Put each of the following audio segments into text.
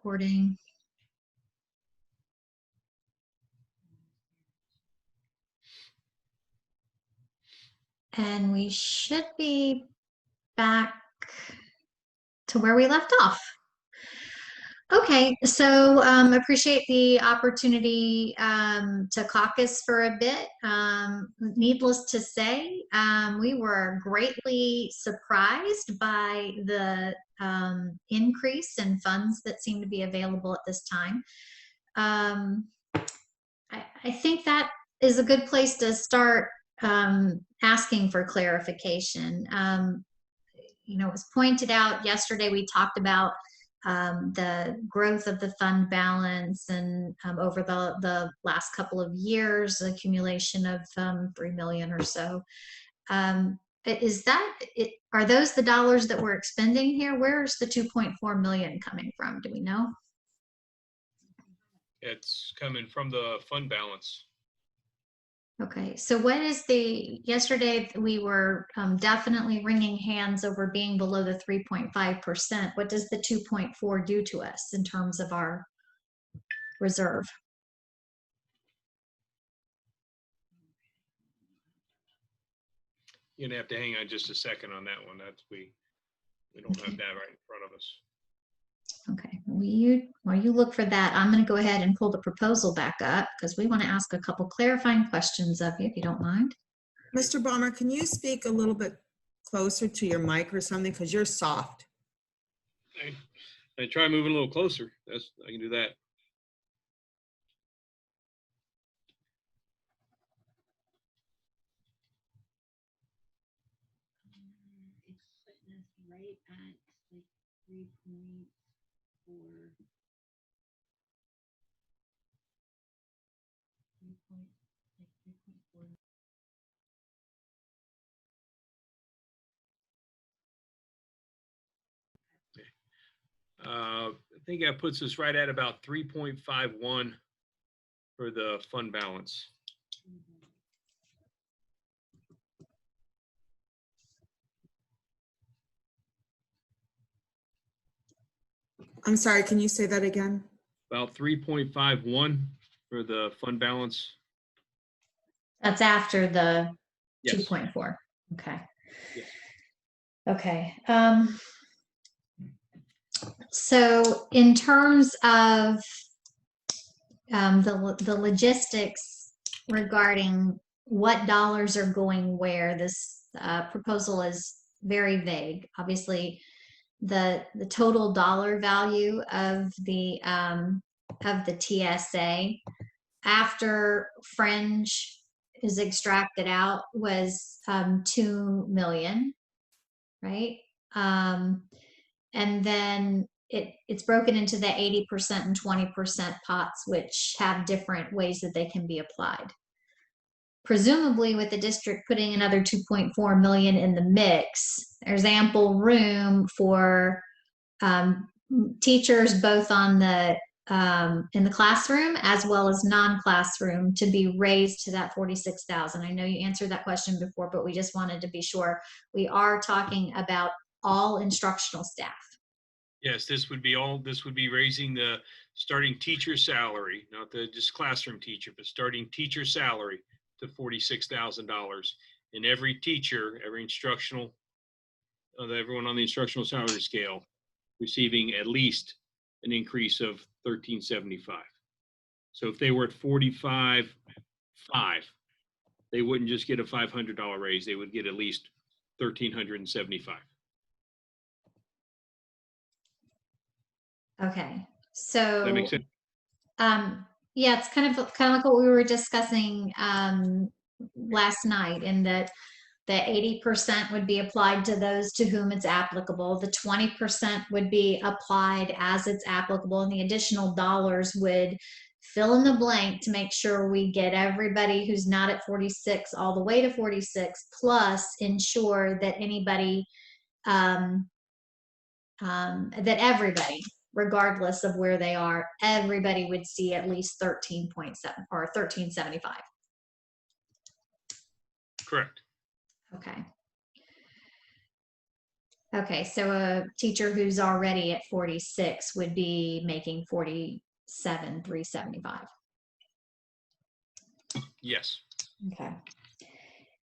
recording. And we should be back to where we left off. Okay, so appreciate the opportunity to caucus for a bit. Needless to say, we were greatly surprised by the increase in funds that seem to be available at this time. I think that is a good place to start asking for clarification. You know, it was pointed out yesterday, we talked about the growth of the fund balance and over the last couple of years, accumulation of 3 million or so. Is that it? Are those the dollars that we're expending here? Where's the 2.4 million coming from? Do we know? It's coming from the fund balance. Okay, so what is the, yesterday we were definitely wringing hands over being below the 3.5%. What does the 2.4 do to us in terms of our reserve? You're gonna have to hang on just a second on that one. That's we don't have that right in front of us. Okay, while you look for that, I'm going to go ahead and pull the proposal back up because we want to ask a couple clarifying questions of you, if you don't mind. Mr. Balmer, can you speak a little bit closer to your mic or something, because you're soft? I try moving a little closer. I can do that. It's putting us right at like 3.4. I think that puts us right at about 3.51 for the fund balance. I'm sorry, can you say that again? About 3.51 for the fund balance. That's after the Yes. 2.4. Okay. Yes. Okay. So in terms of the logistics regarding what dollars are going where, this proposal is very vague. Obviously, the total dollar value of the TSA after fringe is extracted out was 2 million, right? And then it's broken into the 80% and 20% pots, which have different ways that they can be applied. Presumably with the district putting another 2.4 million in the mix, there's ample room for teachers both on the in the classroom as well as non-classroom to be raised to that 46,000. I know you answered that question before, but we just wanted to be sure. We are talking about all instructional staff. Yes, this would be raising the starting teacher salary, not the just classroom teacher, but starting teacher salary to $46,000. And every teacher, every instructional, everyone on the instructional salary scale receiving at least an increase of $1,375. So if they were at 45.5, they wouldn't just get a $500 raise, they would get at least $1,375. Okay, so Does that make sense? yeah, it's kind of like what we were discussing last night, in that the 80% would be applied to those to whom it's applicable. The 20% would be applied as it's applicable, and the additional dollars would fill in the blank to make sure we get everybody who's not at 46 all the way to 46, plus ensure that anybody, that everybody, regardless of where they are, everybody would see at least 13.7 or 1375. Correct. Okay. Okay, so a teacher who's already at 46 would be making 47,375. Yes. Okay.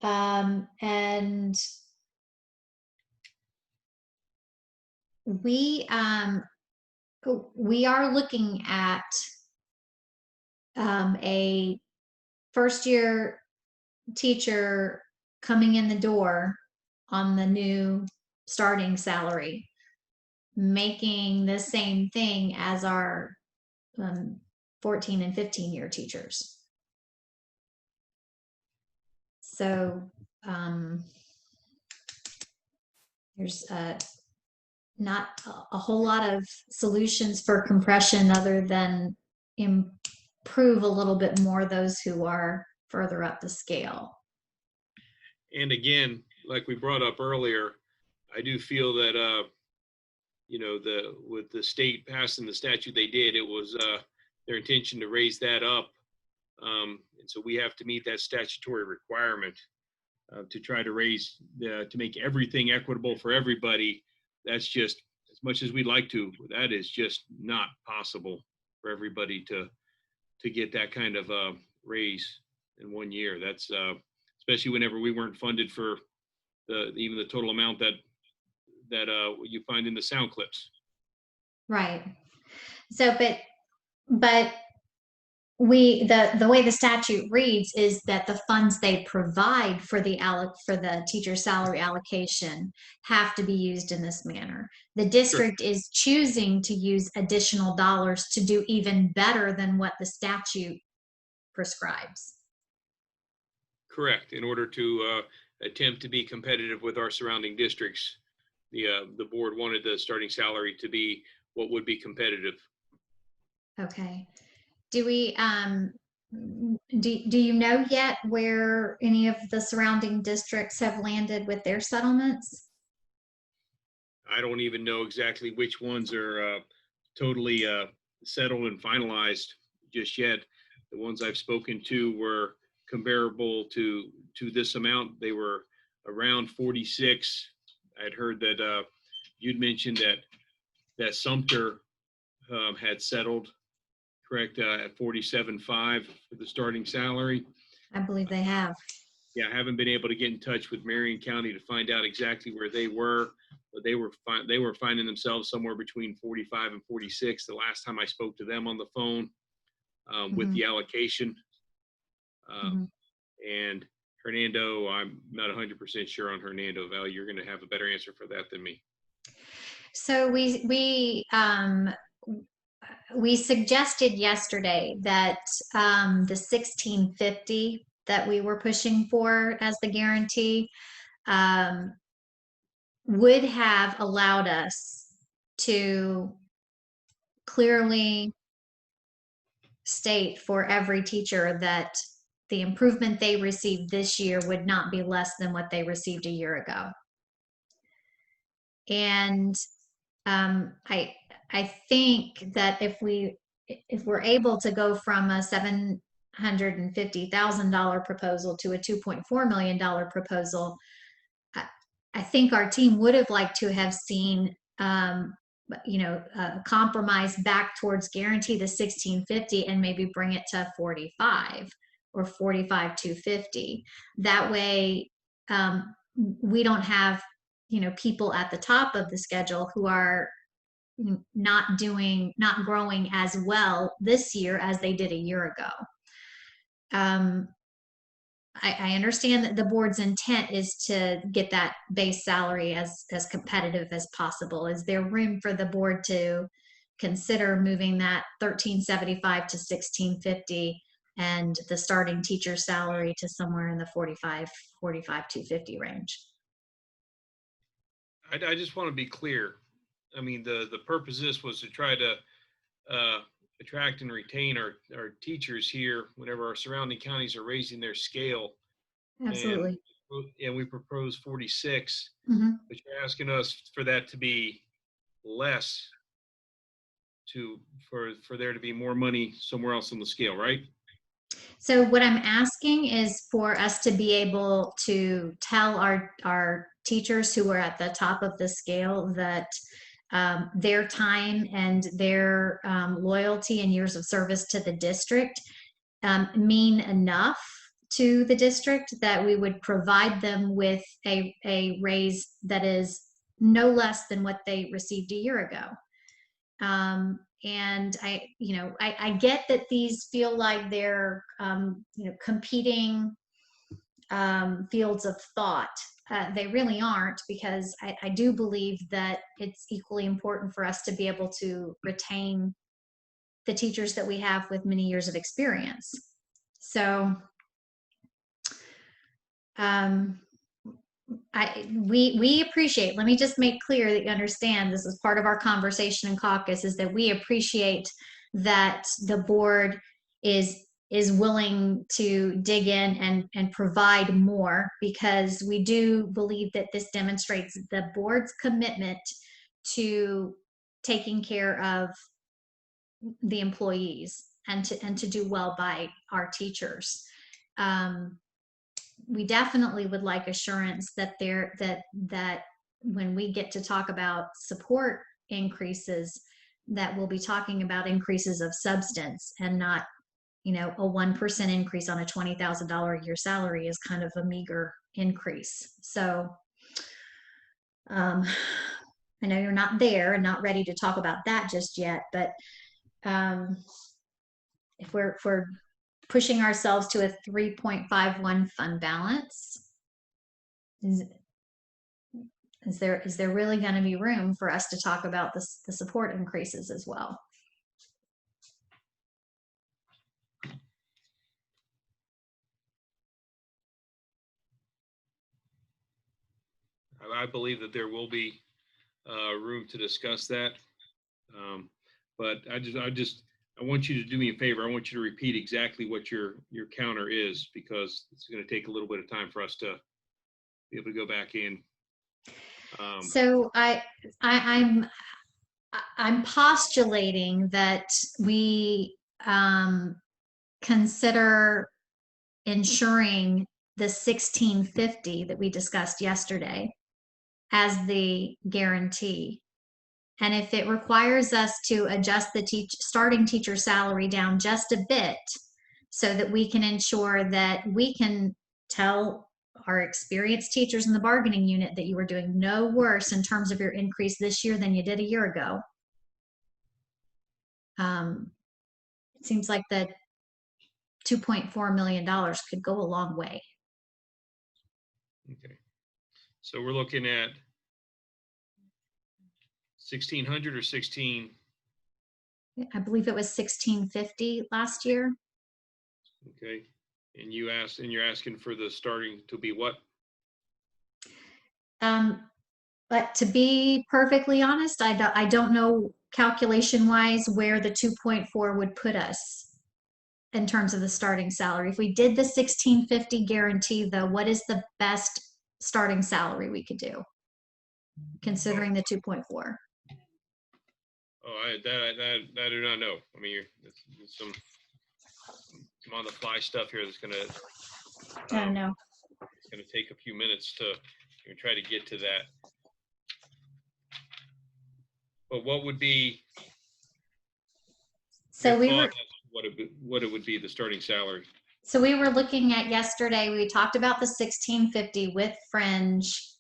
And we are looking at a first year teacher coming in the door on the new starting salary, making the same thing as our 14 and 15 year teachers. So there's not a whole lot of solutions for compression other than improve a little bit more those who are further up the scale. And again, like we brought up earlier, I do feel that, you know, with the state passing the statute they did, it was their intention to raise that up. And so we have to meet that statutory requirement to try to to make everything equitable for everybody. That's just, as much as we'd like to, that is just not possible for everybody to get that kind of raise in 1 year. That's especially whenever we weren't funded for even the total amount that you find in the sound clips. Right. So, but the way the statute reads is that the funds they provide for the teacher salary allocation have to be used in this manner. The district is choosing to use additional dollars to do even better than what the statute prescribes. Correct. In order to attempt to be competitive with our surrounding districts, the board wanted the starting salary to be what would be competitive. Okay. Do we do you know yet where any of the surrounding districts have landed with their settlements? I don't even know exactly which ones are totally settled and finalized just yet. The ones I've spoken to were comparable to this amount. They were around 46. I'd heard that you'd mentioned that Sumter had settled, correct, at 47.5 for the starting salary. I believe they have. Yeah, I haven't been able to get in touch with Marion County to find out exactly where they were, but they were finding themselves somewhere between 45 and 46 the last time I spoke to them on the phone with the allocation. And Hernando, I'm not 100% sure on Hernando. Val, you're going to have a better answer for that than me. So we suggested yesterday that the 1650 that we were pushing for as the guarantee would have allowed us to clearly state for every teacher that the improvement they received this year would not be less than what they received a year ago. And I think that if we're able to go from a $750,000 proposal to a $2.4 million proposal, I think our team would have liked to have seen a compromise back towards guarantee the 1650 and maybe bring it to 45 or 45,250. That way, we don't have people at the top of the schedule who are not growing as well this year as they did a year ago. I understand that the board's intent is to get that base salary as competitive as possible. Is there room for the board to consider moving that 1375 to 1650 and the starting teacher salary to somewhere in the 45 250 range? I just want to be clear. I mean, the purpose of this was to try to attract and retain our teachers here whenever our surrounding counties are raising their scale. Absolutely. And we propose 46, Mm-hmm. but you're asking us for that to be less for there to be more money somewhere else on the scale, right? So what I'm asking is for us to be able to tell our teachers who are at the top of the scale that their time and their loyalty and years of service to the district mean enough to the district that we would provide them with a raise that is no less than what they received a year ago. And I get that these feel like they're, competing fields of thought. They really aren't, because I do believe that it's equally important for us to be able to retain the teachers that we have with many years of experience. So, we appreciate, let me just make clear that you understand this is part of our conversation in caucus, is that we appreciate that the board is willing to dig in and provide more, because we do believe that this demonstrates the board's commitment to taking care of the employees and to do well by our teachers. We definitely would like assurance that that when we get to talk about support increases, that we'll be talking about increases of substance, and not, a 1% increase on a $20,000 a year salary is kind of a meager increase. So I know you're not there and not ready to talk about that just yet, but if we're pushing ourselves to a 3.51 fund balance, is there really going to be room for us to talk about the support increases as well? I believe that there will be room to discuss that. But I want you to do me a favor. I want you to repeat exactly what your counter is, because it's going to take a little bit of time for us to be able to go back in. So I'm postulating that we consider ensuring the 1650 that we discussed yesterday as the guarantee. And if it requires us to adjust the starting teacher salary down just a bit, so that we can ensure that we can tell our experienced teachers in the bargaining unit that you are doing no worse in terms of your increase this year than you did a year ago. It seems like the $2.4 million could go a long way. Okay. So we're looking at 1,600 or 16? I believe it was 1650 last year. Okay. And you're asking for the starting to be what? But to be perfectly honest, I don't know calculation wise where the 2.4 would put us in terms of the starting salary. If we did the 1650 guarantee, though, what is the best starting salary we could do, considering the 2.4? Oh, that I do not know. I mean, it's some on the fly stuff here that's gonna. I don't know. It's gonna take a few minutes to try to get to that. But what would be? So we were. What it would be the starting salary? So we were looking at yesterday. We talked about the 1650 with fringe.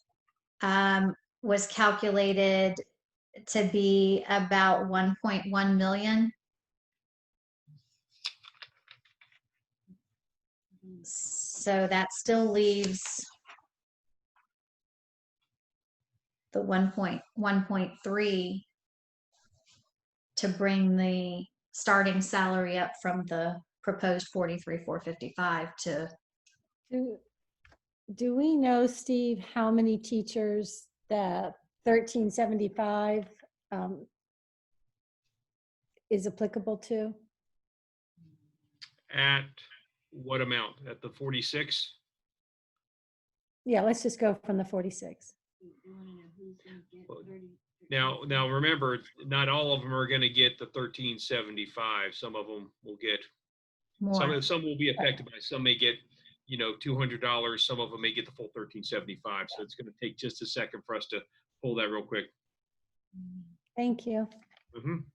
Was calculated to be about 1.1 million. So that still leaves the 1.3 to bring the starting salary up from the proposed 43,455 to. Do we know, Steve, how many teachers the 1375 is applicable to? At what amount? At the 46? Yeah, let's just go from the 46. Now remember, not all of them are going to get the 1375. Some of them will get more. Some will be affected by, some may get, you know, $200. Some of them may get the full 1375. So it's going to take just a second for us to pull that real quick. Thank you. Mhm.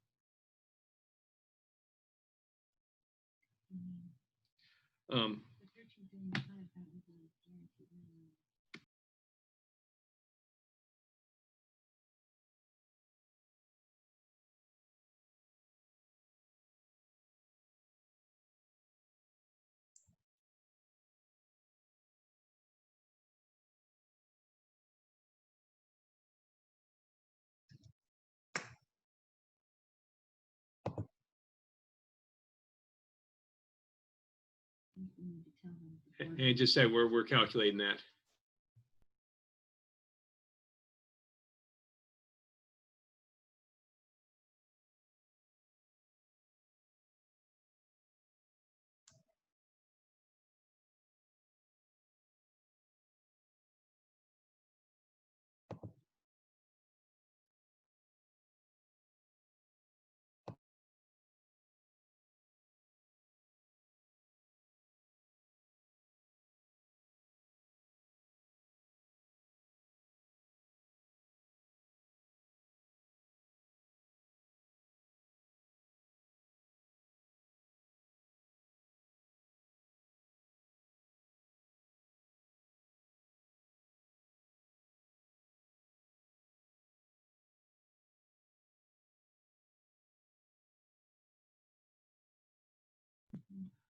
Um, The 1375, that was a guaranteed minimum. You need to tell them the board- and just say we're calculating that.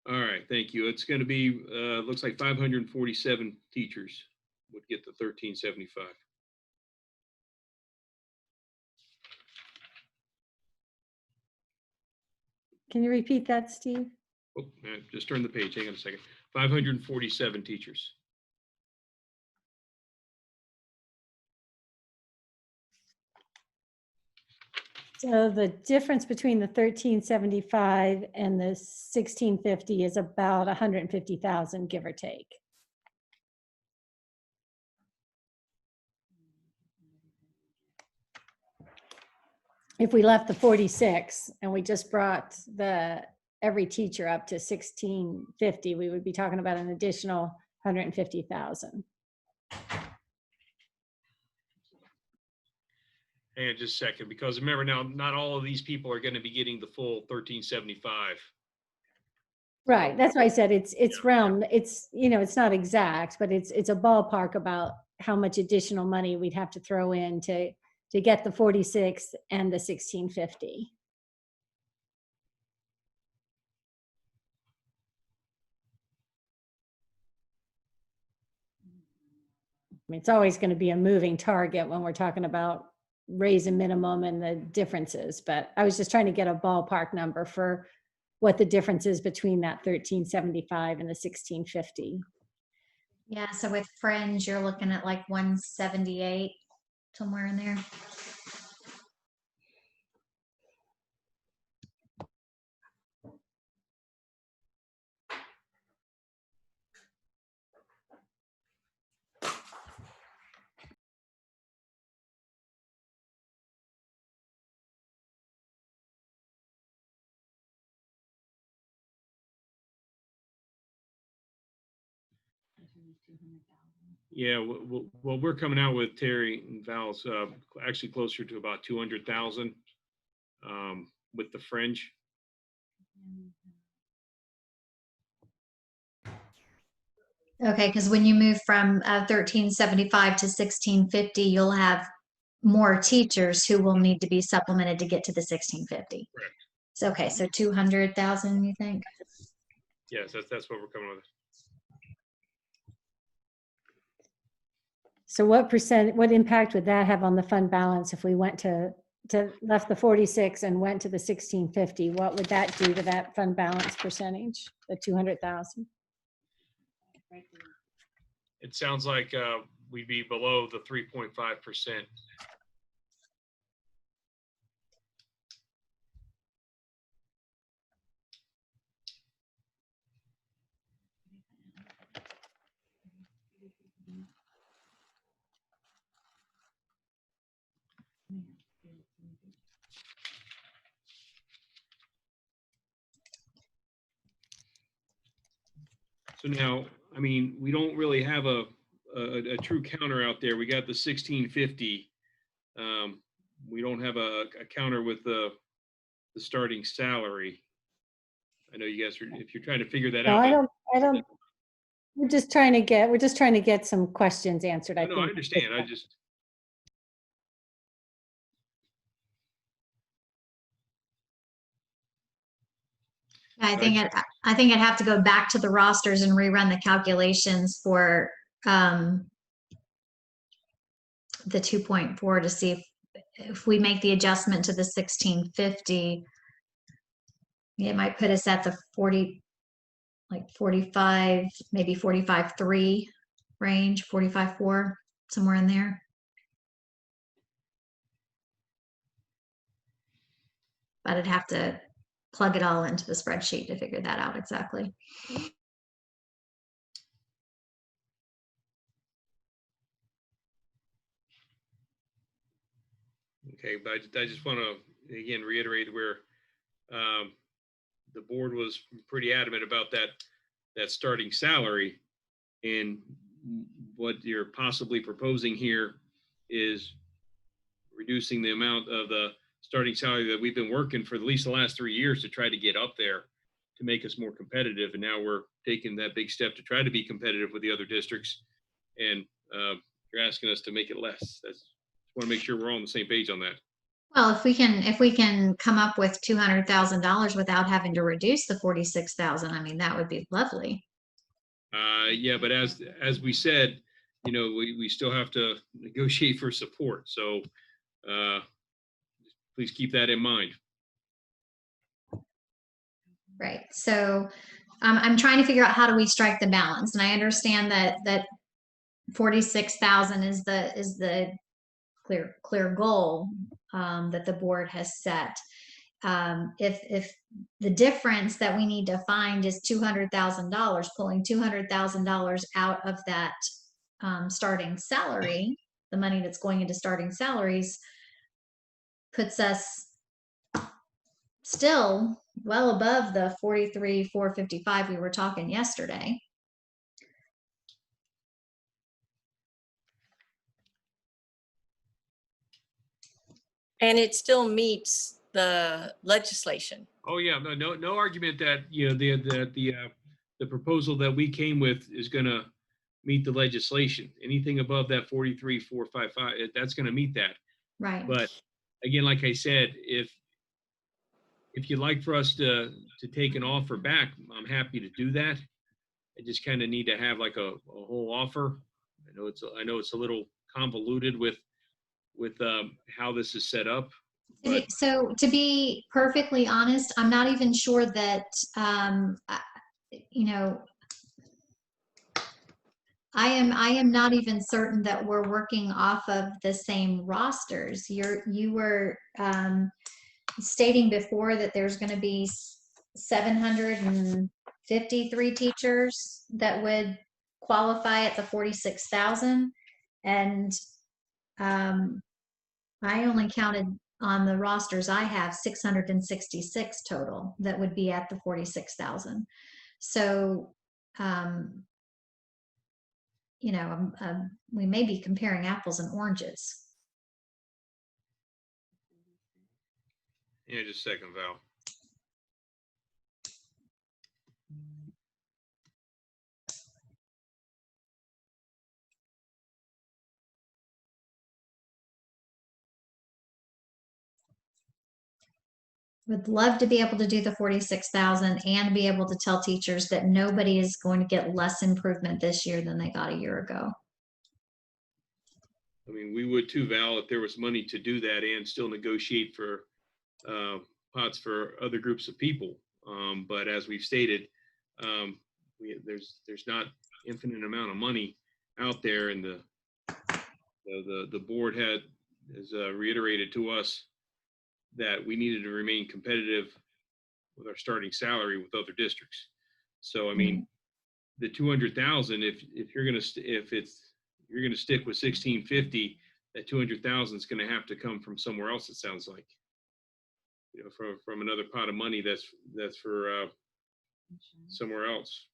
All right, thank you. It's going to be, looks like 547 teachers would get the 1375. Can you repeat that, Steve? Oh, just turn the page. Hang on a second. 547 teachers. So the difference between the 1375 and the 1650 is about 150,000, give or take. If we left the 46 and we just brought every teacher up to 1650, we would be talking about an additional 150,000. Hang on just a second, because remember now, not all of these people are going to be getting the full 1375. Right, that's why I said it's round, it's, you know, it's not exact, but it's a ballpark about how much additional money we'd have to throw in to get the 46 and the 1650. I mean, it's always going to be a moving target when we're talking about raise a minimum and the differences, but I was just trying to get a ballpark number for what the difference is between that 1375 and the 1650. Yeah, so with fringe, you're looking at like 178, somewhere in there. Yeah, well, we're coming out with Terry and Val's actually closer to about 200,000 with the fringe. Okay, because when you move from 1375 to 1650, you'll have more teachers who will need to be supplemented to get to the 1650. Correct. So, okay, so 200,000, you think? Yes, that's what we're coming with. So what impact would that have on the fund balance if we went to left the 46 and went to the 1650? What would that do to that fund balance percentage, the 200,000? It sounds like we'd be below the 3.5%. So now, I mean, we don't really have a true counter out there. We got the 1650. We don't have a counter with the starting salary. I know you guys are, if you're trying to figure that No, out. I don't, we're just trying to get some questions answered, I No, I think. understand. I just, I think I'd have to go back to the rosters and rerun the calculations for the 2.4 to see if we make the adjustment to the 1650, it might put us at the 40, like 45, maybe 45.3 range, 45.4, somewhere in there. But I'd have to plug it all into the spreadsheet to figure that out exactly. okay, but I just want to, again, reiterate where the board was pretty adamant about that starting salary. And what you're possibly proposing here is reducing the amount of the starting salary that we've been working for at least the last 3 years to try to get up there to make us more competitive. And now we're taking that big step to try to be competitive with the other districts. And you're asking us to make it less. That's, want to make sure we're all on the same page on that. Well, if we can come up with $200,000 without having to reduce the 46,000, I mean, that would be lovely. Yeah, but as we said, you know, we still have to negotiate for support. So please keep that in mind. Right. So I'm trying to figure out how do we strike the balance, and I understand that 46,000 is the clear goal that the board has set. If the difference that we need to find is $200,000, pulling $200,000 out of that starting salary, the money that's going into starting salaries, puts us still well above the 43,455 we were talking yesterday. And it still meets the legislation. Oh yeah, no argument that, you know, the proposal that we came with is going to meet the legislation. Anything above that 43,455, that's going to meet that. Right. But again, like I said, if you'd like for us to take an offer back, I'm happy to do that. I just kind of need to have like a whole offer. I know it's a little convoluted with how this is set up. But So to be perfectly honest, I'm not even sure that, you know, I am not even certain that we're working off of the same rosters. You were stating before that there's going to be 753 teachers that would qualify at the 46,000, and I only counted on the rosters I have 666 total that would be at the 46,000. So, you know, we may be comparing apples and oranges. yeah, just a second, Val. Would love to be able to do the 46,000 and be able to tell teachers that nobody is going to get less improvement this year than they got a year ago. I mean, we would too, Val, if there was money to do that and still negotiate for pots for other groups of people. But as we've stated, there's not infinite amount of money out there, and the board has reiterated to us that we needed to remain competitive with our starting salary with other districts. So I mean, the 200,000, if you're gonna stick with 1650, that 200,000 is gonna have to come from somewhere else. It sounds like, you know, from another pot of money that's for somewhere else.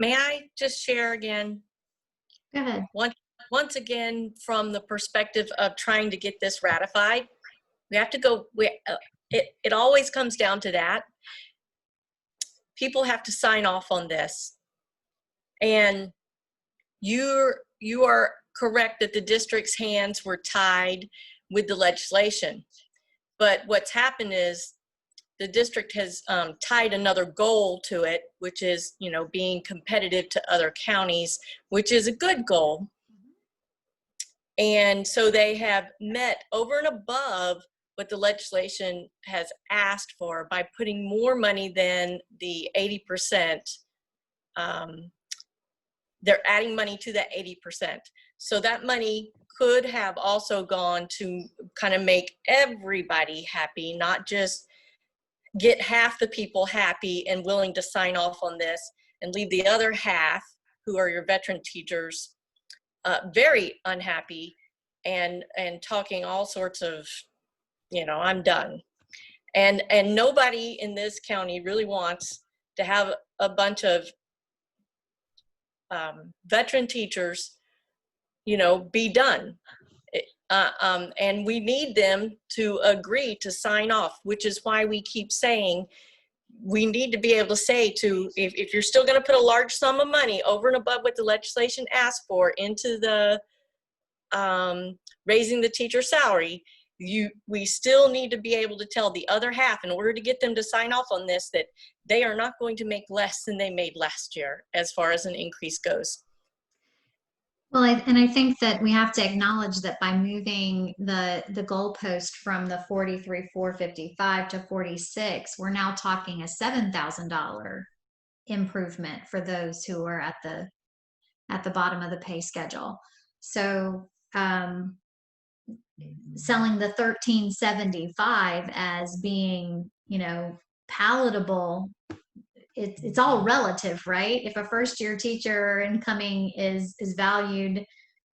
May I just share again? Go ahead. Once again, from the perspective of trying to get this ratified, we have to go, it always comes down to that. People have to sign off on this. And you are correct that the district's hands were tied with the legislation. But what's happened is the district has tied another goal to it, which is, you know, being competitive to other counties, which is a good goal. And so they have met over and above what the legislation has asked for by putting more money than the 80%. They're adding money to that 80%. So that money could have also gone to kind of make everybody happy, not just get half the people happy and willing to sign off on this and leave the other half, who are your veteran teachers, very unhappy and talking all sorts of, you know, I'm done. And nobody in this county really wants to have a bunch of veteran teachers, you know, be done. And we need them to agree to sign off, which is why we keep saying we need to be able to say to, if you're still going to put a large sum of money over and above what the legislation asks for into the raising the teacher salary, we still need to be able to tell the other half, in order to get them to sign off on this, that they are not going to make less than they made last year as far as an increase goes. Well, I think that we have to acknowledge that by moving the goalpost from the 43,455 to 46, we're now talking a $7,000 improvement for those who are at the bottom of the pay schedule. So selling the 1375 as being, you know, palatable, it's all relative, right? If a first year teacher incoming is valued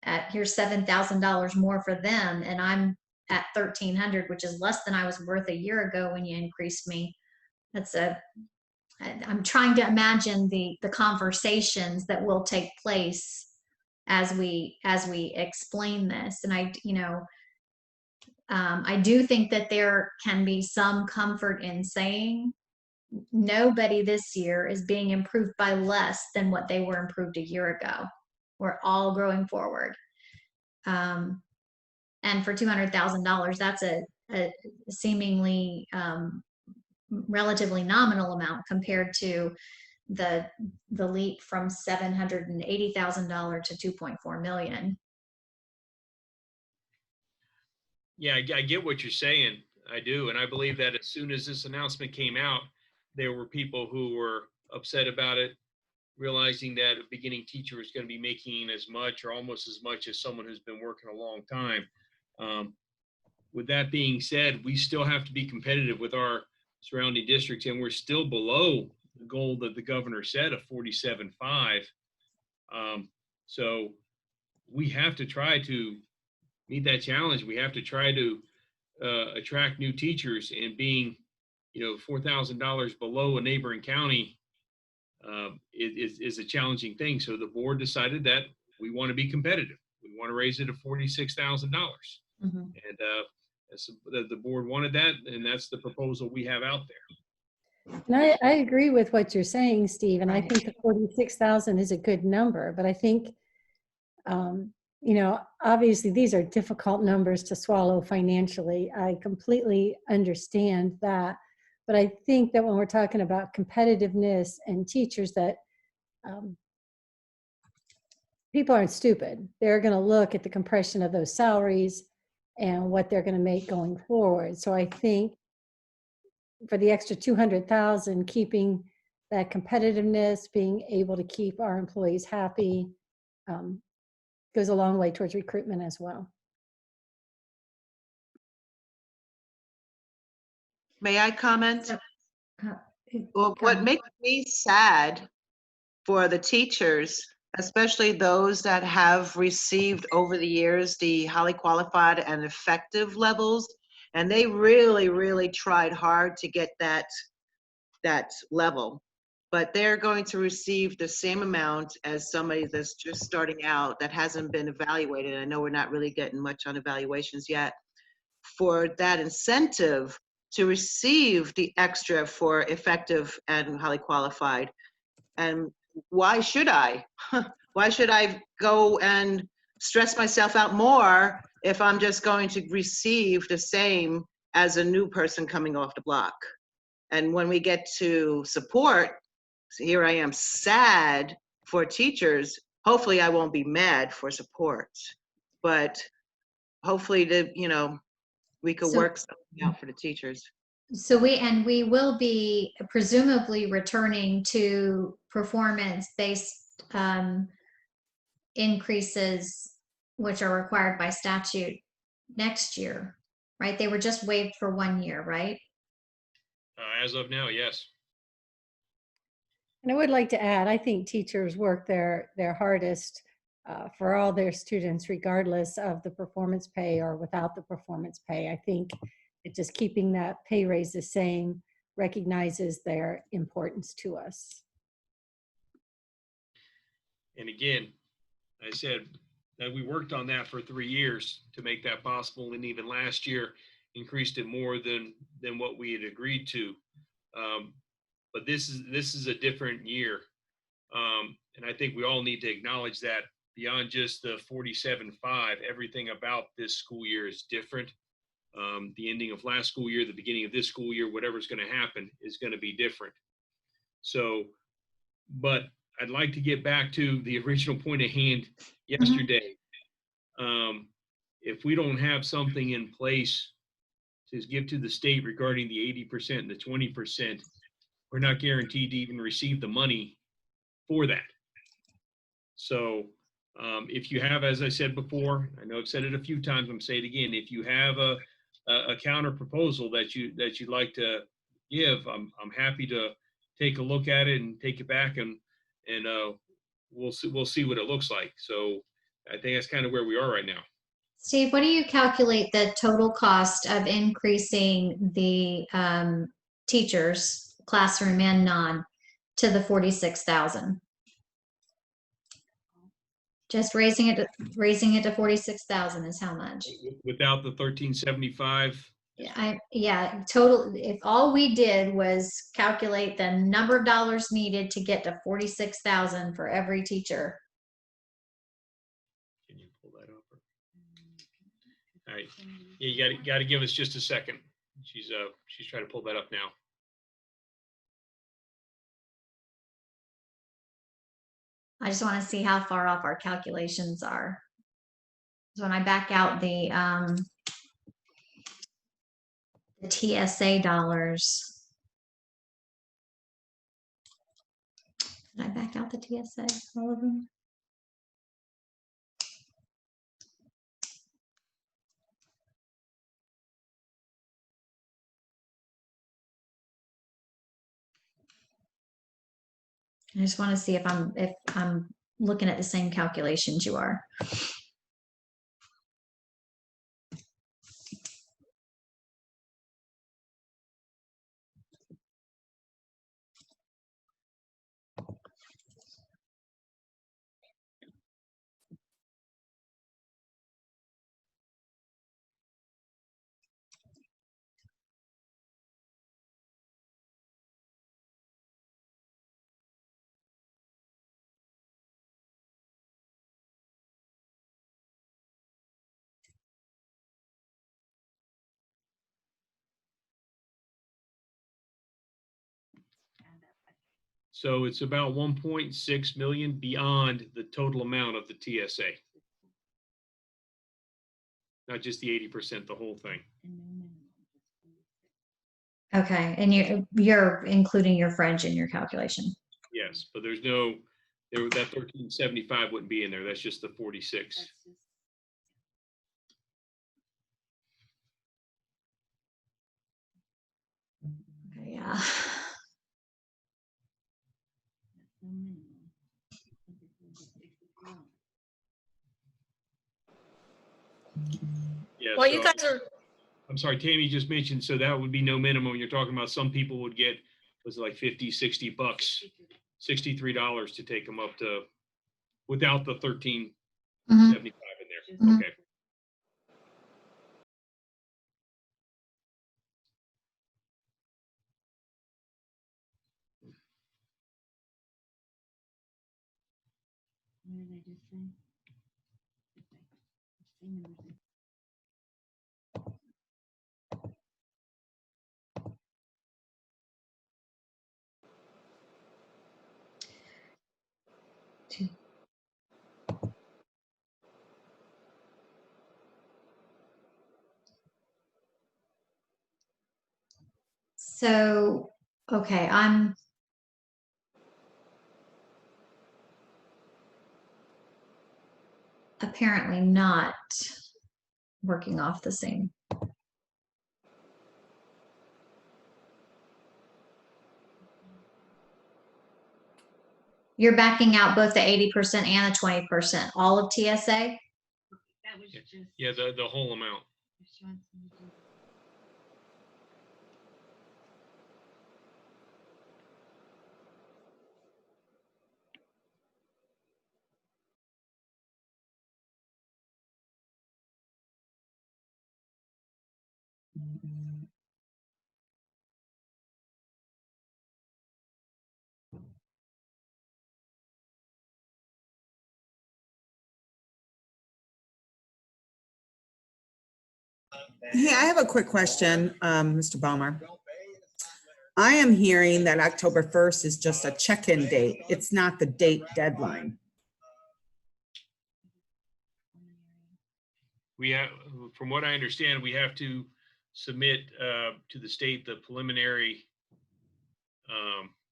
at, here's $7,000 more for them, and I'm at 1,300, which is less than I was worth a year ago when you increased me. I'm trying to imagine the conversations that will take place as we explain this. And I do think that there can be some comfort in saying nobody this year is being improved by less than what they were improved a year ago. We're all growing forward. And for $200,000, that's a seemingly relatively nominal amount compared to the leap from $780,000 to $2.4 million. Yeah, I get what you're saying. I do. And I believe that as soon as this announcement came out, there were people who were upset about it, realizing that a beginning teacher is going to be making as much or almost as much as someone who's been working a long time. With that being said, we still have to be competitive with our surrounding districts, and we're still below the goal that the governor set of 47.5. So we have to try to meet that challenge. We have to try to attract new teachers, and being, you know, $4,000 below a neighboring county is a challenging thing. So the board decided that we want to be competitive. We want to raise it to $46,000. Mm-hmm. And the board wanted that, and that's the proposal we have out there. And I agree with what you're saying, Steve, and I think the 46,000 is a good number, but I think, you know, obviously these are difficult numbers to swallow financially. I completely understand that, but I think that when we're talking about competitiveness and teachers, that people aren't stupid. They're going to look at the compression of those salaries and what they're going to make going forward. So I think for the extra 200,000, keeping that competitiveness, being able to keep our employees happy, goes a long way towards recruitment as well. May I comment? Well, Go what ahead. makes me sad for the teachers especially those that have received over the years the highly qualified and effective levels. And they really, really tried hard to get that level. But they're going to receive the same amount as somebody that's just starting out that hasn't been evaluated. I know we're not really getting much on evaluations yet, for that incentive to receive the extra for effective and highly qualified. And why should I? Why should I go and stress myself out more if I'm just going to receive the same as a new person coming off the block? And when we get to support, so here I am sad for teachers. Hopefully I won't be mad for support, but hopefully we could So- work something out for the teachers. So we will be presumably returning to performance-based increases, which are required by statute next year, right? They were just waived for 1 year, right? As of now, yes. And I would like to add, I think teachers work their hardest for all their students, regardless of the performance pay or without the performance pay. I think it just keeping that pay raise the same recognizes their importance to us. And again, I said that we worked on that for 3 years to make that possible, and even last year increased it more than what we had agreed to. But this is a different year, and I think we all need to acknowledge that beyond just the 47.5, everything about this school year is different. The ending of last school year, the beginning of this school year, whatever's going to happen is going to be different. So, but I'd like to get back to the original point of hand yesterday. If we don't have something in place to give to the state regarding the 80% and the 20%, we're not guaranteed to even receive the money for that. So if you have, as I said before, I know I've said it a few times, I'm saying it again, if you have a counter proposal that you'd like to give, I'm happy to take a look at it and take it back, and we'll see what it looks like. So I think that's kind of where we are right now. Steve, what do you calculate the total cost of increasing the teachers, classroom and non, to the 46,000? Just raising it to 46,000 is how much? Without the 1375. Yeah, total. If all we did was calculate the number of dollars needed to get to 46,000 for every teacher. Can you pull that up? All right. Yeah, you got to give us just a second. She's trying to pull that up now. I just want to see how far off our calculations are. So when I back out the TSA dollars, did I back out the TSA, all of them? I just want to see if I'm looking at the same calculations you are. So it's about 1.6 million beyond the total amount of the TSA. Not just the 80%, the whole thing. Okay, and you're including your fringe in your calculation. Yes, but that 1375 wouldn't be in there. That's just the 46. Okay, yeah. Yeah, Well, you so guys are, I'm sorry, Tammy just mentioned, so that would be no minimum. You're talking about some people would get, was it like 50, 60 bucks, $63 to take them up to, without the 1375 in there. Mhm. Okay. What did I just say? Okay. Same numbers. So, okay, I'm apparently not working off the same. You're backing out both the 80% and the 20%, all of TSA? That was just. Yeah, the whole amount. if she wants me to do that. Hey, I have a quick question, Mr. Ballmer. I am hearing that October 1st is just a check-in date. It's not the date deadline. We have, from what I understand, we have to submit to the state the preliminary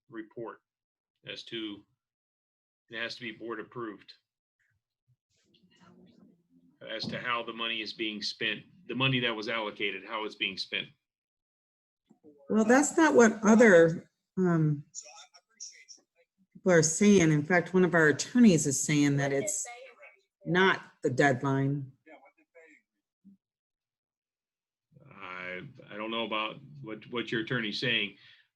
report as to, it has to be board approved as to how the money is being spent, the money that was allocated, how it's being spent. Well, that's not what other people are saying. In fact, one of our attorneys is saying that it's not the deadline. I don't know about what your attorney's saying.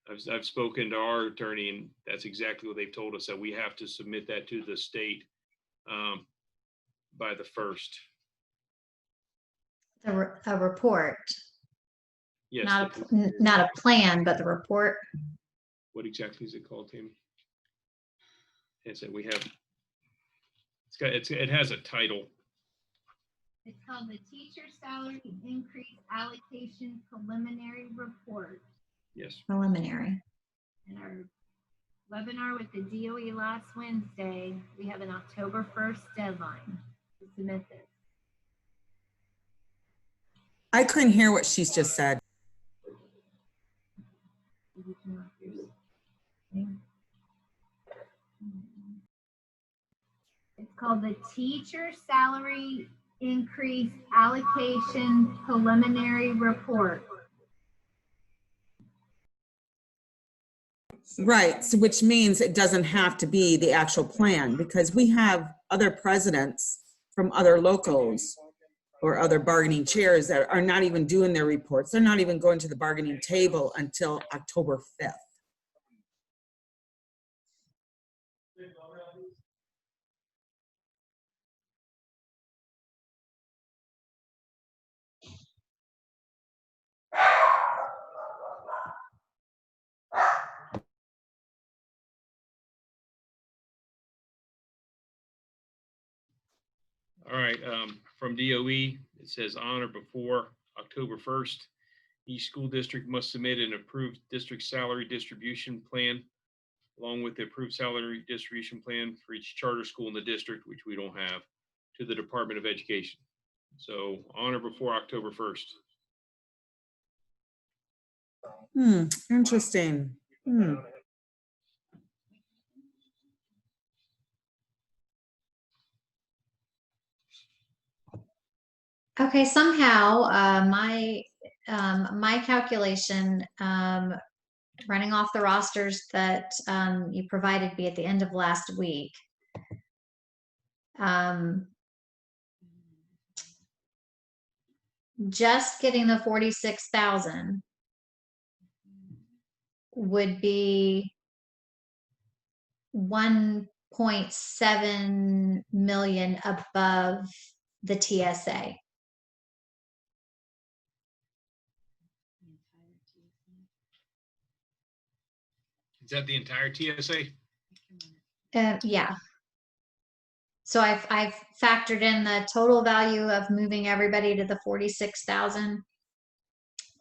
I've spoken to our attorney, and that's exactly what they've told us, that we have to submit that to the state by the 1st. A report, Yes. not a plan, but the report. What exactly is it called, Tammy? It's that we have, it has a title. It's called the Teacher Salary Increase Allocation Preliminary Report. Yes. Preliminary. In our webinar with the DOE last Wednesday, we have an October 1st deadline to submit this. I couldn't hear what she's just said. It's called the Teacher Salary Increase Allocation Preliminary Report. Right, so which means it doesn't have to be the actual plan, because we have other presidents from other locals or other bargaining chairs that are not even doing their reports. They're not even going to the bargaining table until October 5th. All right, from DOE, it says on or before October 1st, each school district must submit an approved district salary distribution plan along with the approved salary distribution plan for each charter school in the district, which we don't have, to the Department of Education. So on or before October 1st. Interesting. Okay, somehow my calculation, running off the rosters that you provided me at the end of last week, Um, just getting the 46,000 would be 1.7 million above the TSA. Is that the entire TSA? Yeah. So I've factored in the total value of moving everybody to the 46,000,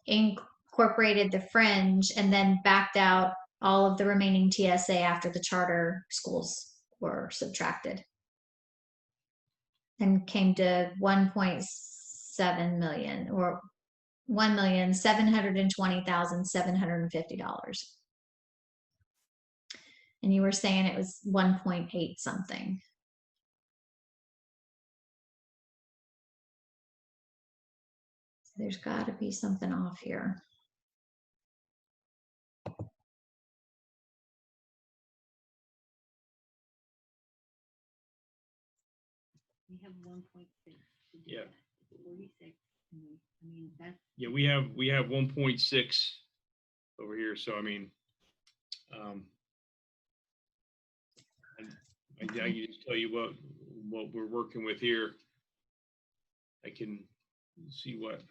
incorporated the fringe, and then backed out all of the remaining TSA after the charter schools were subtracted, and came to 1.7 million, or $1,720,750. And you were saying it was 1.8 something. So there's got to be something off here. We have 1.6. Yeah. 46. I mean, that's. Yeah, we have 1.6 over here. So I mean, I can just tell you what we're working with here. I can see what.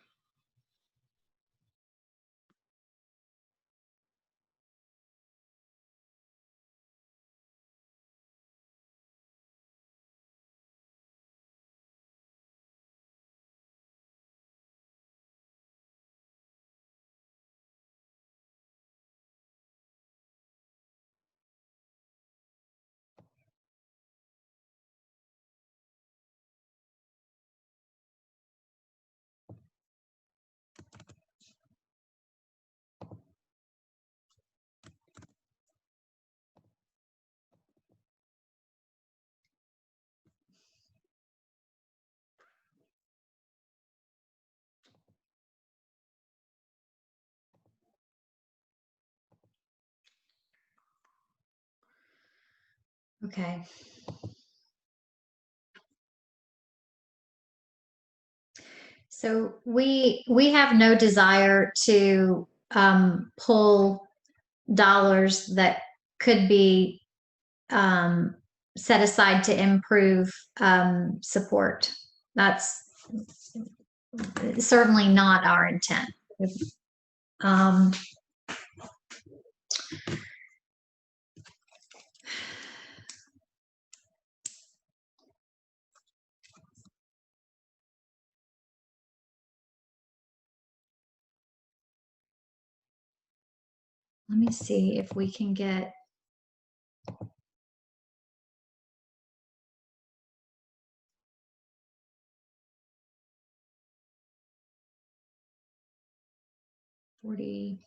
Okay. So we have no desire to pull dollars that could be set aside to improve support. That's certainly not our intent. Um, Let me see if we can get. $40.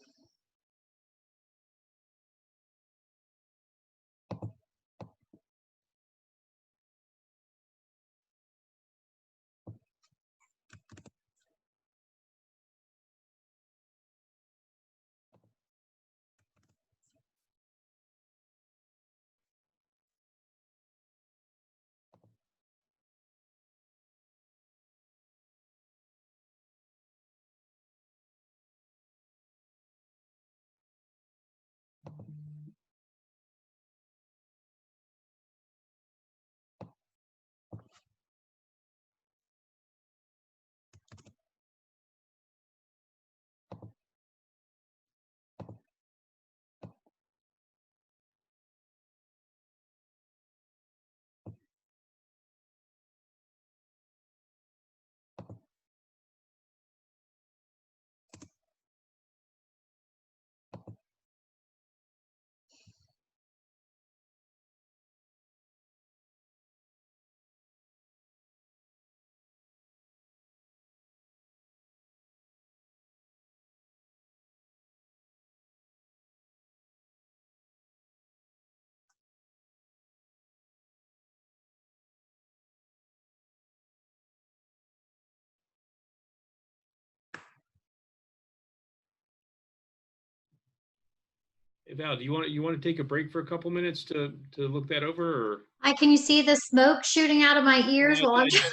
Hey, Val, do you want to take a break for a couple minutes to look that over, or? Can you see the smoke shooting out of my ears while I'm trying?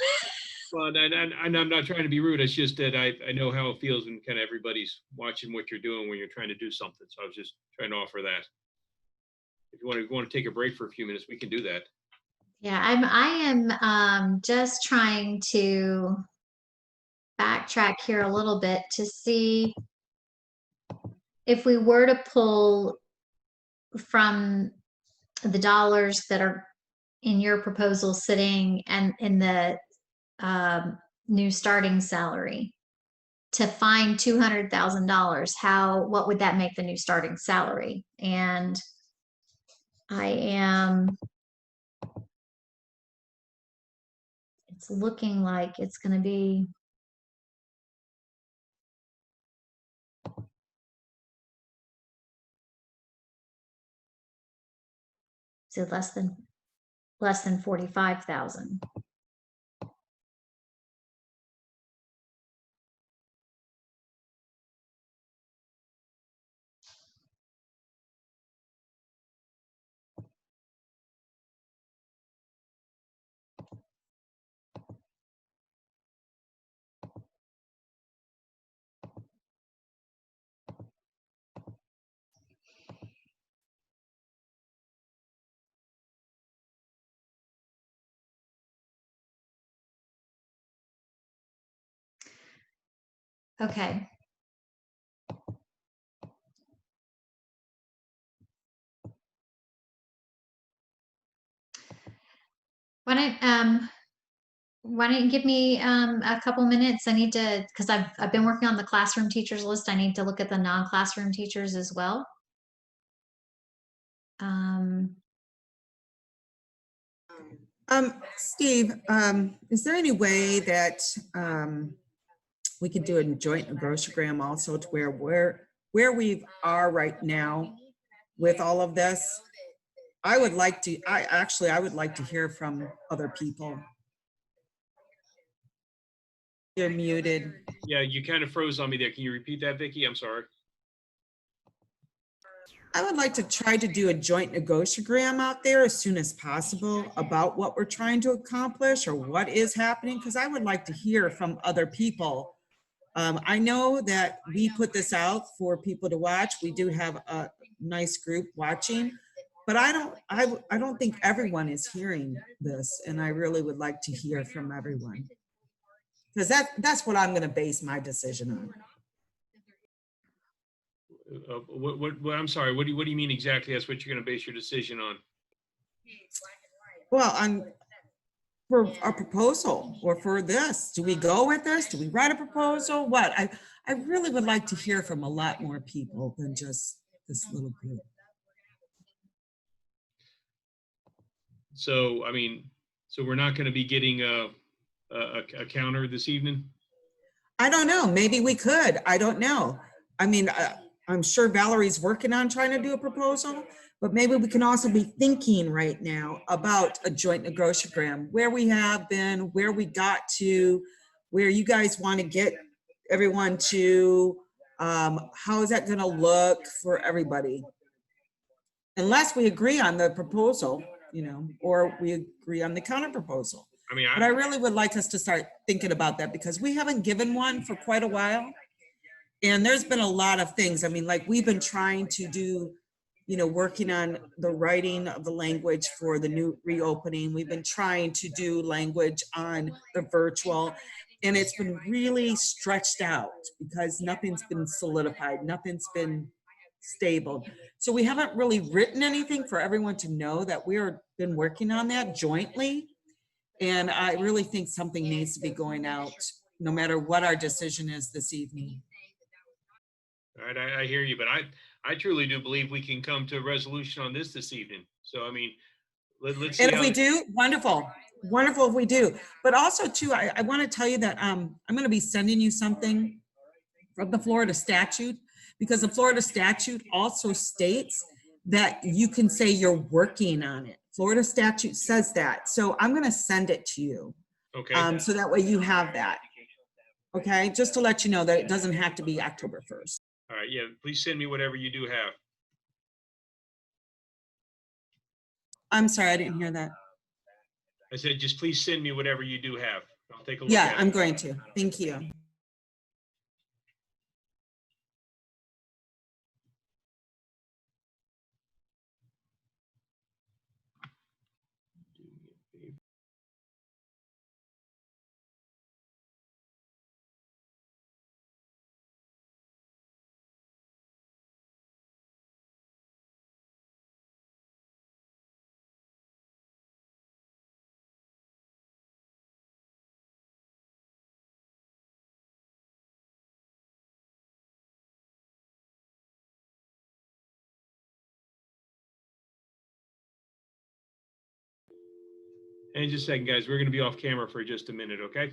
Well, and I'm not trying to be rude. It's just that I know how it feels when kind of everybody's watching what you're doing when you're trying to do something. So I was just trying to offer that. If you want to take a break for a few minutes, we can do that. Yeah, I am just trying to backtrack here a little bit to see if we were to pull from the dollars that are in your proposal sitting and in the new starting salary to find $200,000, what would that make the new starting salary? And it's looking like it's going to be, is it less than 45,000? Okay. Why don't you give me a couple minutes? I need to, because I've been working on the classroom teachers list. I need to look at the non-classroom teachers as well. Steve, is there any way that we could do a joint negotiagram also to where we are right now with all of this? I would like to hear from other people. You're muted. Yeah, you kind of froze on me there. Can you repeat that, Vicki? I'm sorry. I would like to try to do a joint negotiagram out there as soon as possible about what we're trying to accomplish or what is happening, because I would like to hear from other people. I know that we put this out for people to watch. We do have a nice group watching, but I don't think everyone is hearing this, and I really would like to hear from everyone, because that's what I'm going to base my decision on. What I'm sorry. What do you mean exactly? That's what you're going to base your decision on? Well, for a proposal or for this, do we go with this? Do we write a proposal? What? I really would like to hear from a lot more people than just this little group. So, I mean, so we're not going to be getting a counter this evening? I don't know. Maybe we could. I don't know. I mean, I'm sure Valerie's working on trying to do a proposal, but maybe we can also be thinking right now about a joint negotiagram, where we have been, where we got to, where you guys want to get everyone to, how is that going to look for everybody? Unless we agree on the proposal, or we agree on the counter proposal. I mean, But I really would like us to start thinking about that, because we haven't given one for quite a while. And there's been a lot of things. I mean, like, we've been trying to do, working on the writing of the language for the new reopening. We've been trying to do language on the virtual, and it's been really stretched out because nothing's been solidified, nothing's been stable. So we haven't really written anything for everyone to know that we've been working on that jointly. And I really think something needs to be going out, no matter what our decision is this evening. all right, I hear you, but I truly do believe we can come to a resolution on this evening. So, I mean, let's see. And if we do, wonderful if we do. But also too, I want to tell you that I'm going to be sending you something from the Florida statute, because the Florida statute also states that you can say you're working on it. Florida statute says that. So I'm going to send it to you. Okay. So that way you have that. Okay, just to let you know that it doesn't have to be October 1st. All right. Yeah. Please send me whatever you do have. I'm sorry, I didn't hear that. I said, just please send me whatever you do have. I'll take a look Yeah, at I'm it. going to. Thank you. And just a second, guys, we're going to be off camera for just a minute, okay?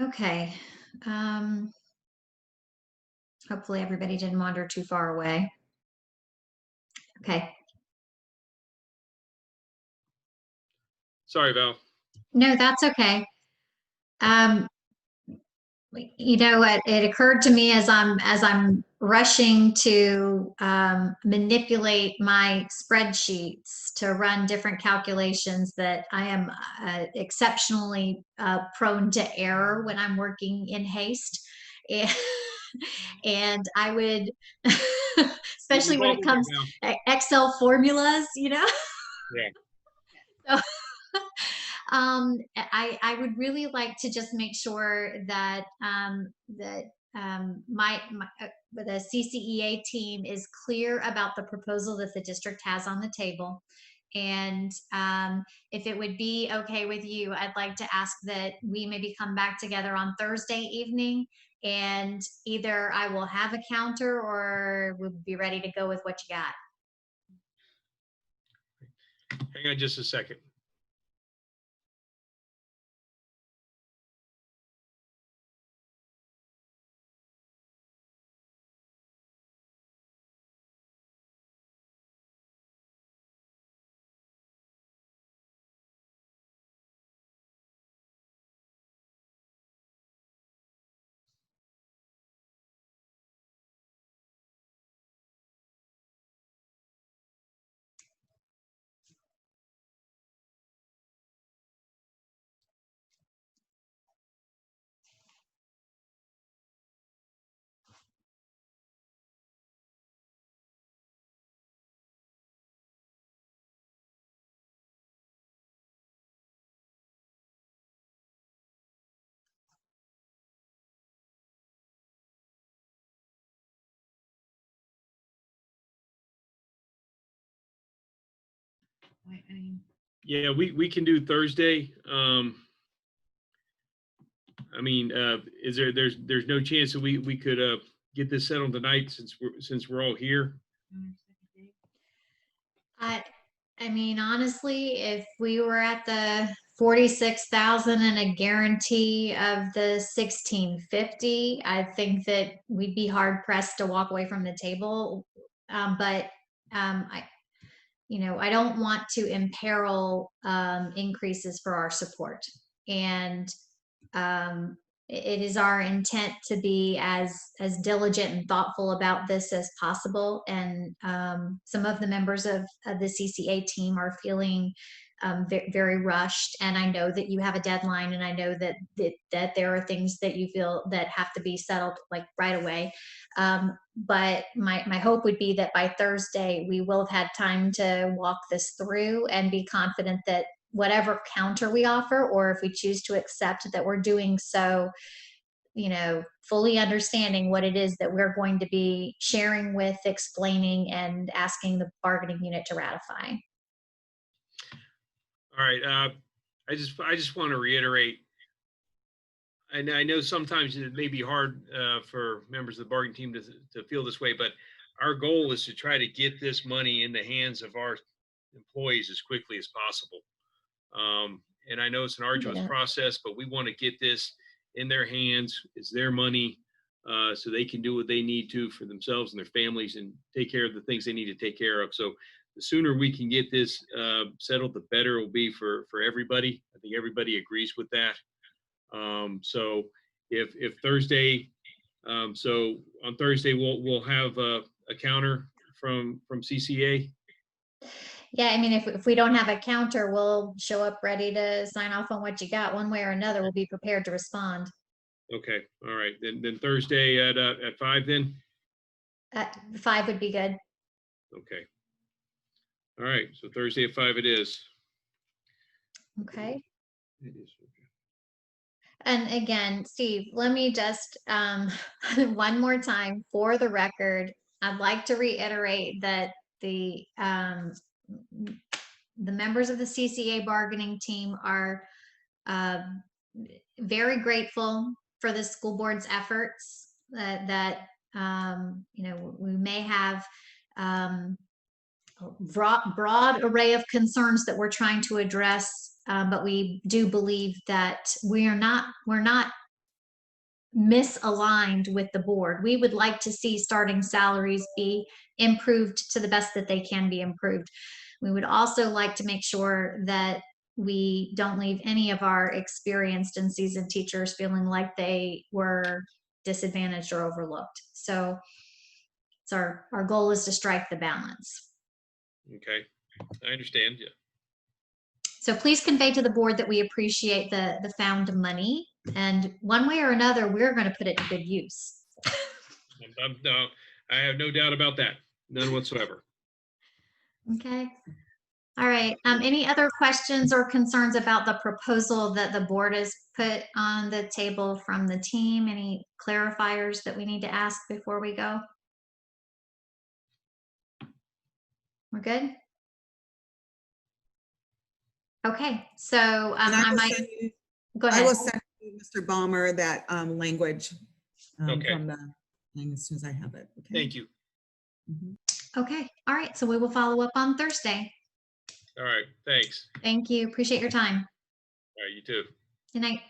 Okay. Hopefully everybody didn't wander too far away. Okay. Sorry, Val. No, that's okay. Um, you know what? It occurred to me as I'm rushing to manipulate my spreadsheets to run different calculations that I am exceptionally prone to error when I'm working in haste. And, and I would, especially We've when all it been there, comes Val. Excel formulas, you know. Yeah. So, I would really like to just make sure that the CCEA team is clear about the proposal that the district has on the table. And if it would be okay with you, I'd like to ask that we maybe come back together on Thursday evening, and either I will have a counter or we'll be ready to go with what you got. Hang on just a second. Yeah, we can do Thursday. I mean, is there's no chance that we could get this settled tonight since we're all here? I mean, honestly, if we were at the 46,000 and a guarantee of the 1650, I think that we'd be hard pressed to walk away from the table. But I don't want to imperil increases for our support. And it is our intent to be as diligent and thoughtful about this as possible. And some of the members of the CCA team are feeling very rushed. And I know that you have a deadline, and I know that there are things that you feel that have to be settled like right away. But my hope would be that by Thursday we will have had time to walk this through and be confident that whatever counter we offer, or if we choose to accept, that we're doing so, fully understanding what it is that we're going to be sharing with, explaining, and asking the bargaining unit to ratify. All right. I just want to reiterate. And I know sometimes it may be hard for members of the bargaining team to feel this way, but our goal is to try to get this money in the hands of our employees as quickly as possible. And I know it's an arduous process, but we want to get this in their hands. It's their money, so they can do what they need to for themselves and their families and take care of the things they need to take care of. So the sooner we can get this settled, the better it will be for everybody. I think everybody agrees with that. So if Thursday, so on Thursday we'll have a counter from CCA. Yeah, I mean, if we don't have a counter, we'll show up ready to sign off on what you got. One way or another, we'll be prepared to respond. Okay, all right. Then Thursday at 5 then? 5 would be good. Okay. All right, so Thursday at 5 it is. Okay. It is, okay. And again, Steve, let me just, one more time for the record, I'd like to reiterate that the members of the CCA bargaining team are very grateful for the school board's efforts, that we may have broad array of concerns that we're trying to address, but we do believe that we're not misaligned with the board. We would like to see starting salaries be improved to the best that they can be improved. We would also like to make sure that we don't leave any of our experienced and seasoned teachers feeling like they were disadvantaged or overlooked. So it's our goal is to strike the balance. Okay, I understand. Yeah. So please convey to the board that we appreciate the found money, and one way or another, we're going to put it to good use. No, I have no doubt about that. None whatsoever. Okay. All right. Any other questions or concerns about the proposal that the board has put on the table from the team? Any clarifiers that we need to ask before we go? We're good? Okay. So And I will might send you- go I ahead. will send you, Mr. Balmer, that language Okay. from the thing as soon as I have it. Okay. Thank you. Mhm. Okay. All right. So we will follow up on Thursday. All right, thanks. Thank you. Appreciate your time. All right, you too. Good night.